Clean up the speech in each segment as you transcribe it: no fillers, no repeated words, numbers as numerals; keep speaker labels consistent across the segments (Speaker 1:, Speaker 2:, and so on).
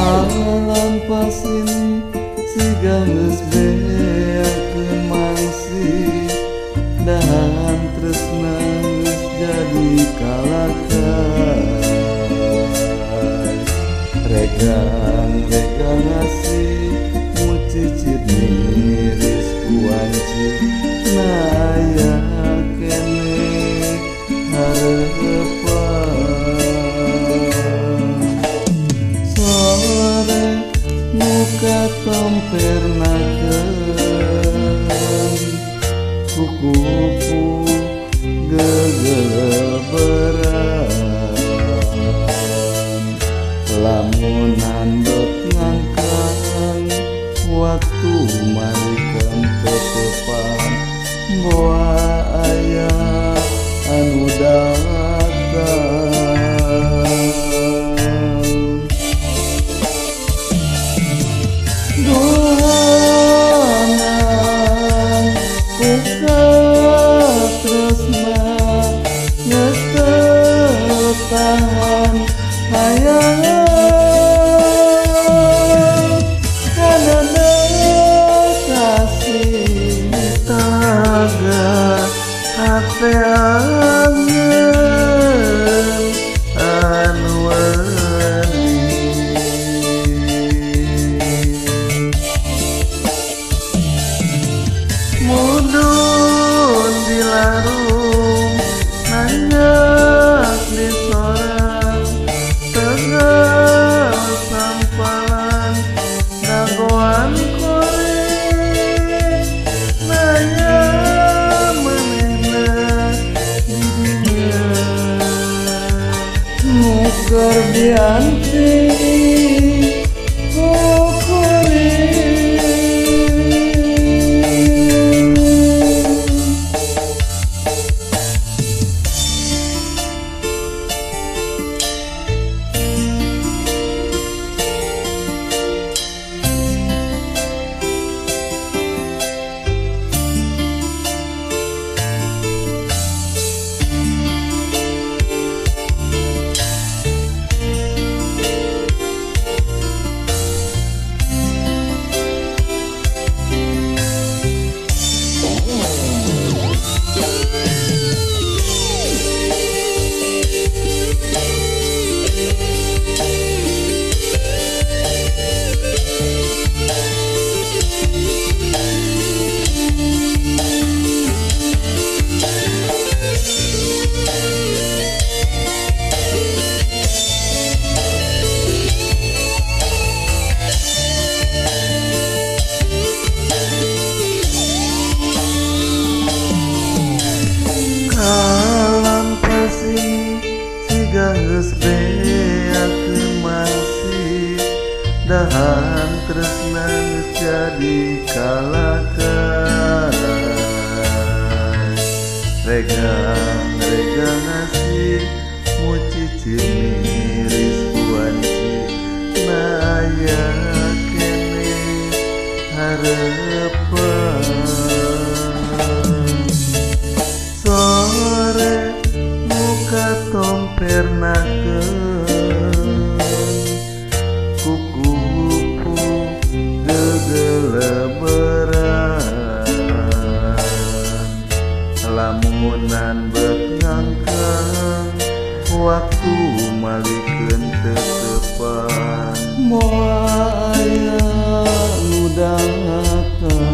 Speaker 1: Alam pasin siga geus beakeun mangsi dan tresna geus jadi kalakai. Regang ngasih mucicit miris kuanci naya kene harepan. Sore muka tompernakeun kukupu gegeleberan. Lamunan dot ngangkang waktu marikeun tetepan moa aya anu datang. Doanan ku katresna geus teu tahan hayangan kadada kasih taga hate angeun anu wening. Mudun dilarung nanyak di sorang tegal sampalan dagoan kore naya manehna di dunia nuker dianti kokore. Geus beakeun mangsi dahan tresna geus jadi kalakai. Regang ngasih mucicit miris kuanci naya kene harepan. Sore muka tompernakeun kukupu gegeleberan. Lamunan beut ngangkang waktu malikeun tetepan moal aya nu datang.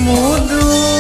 Speaker 1: Mudu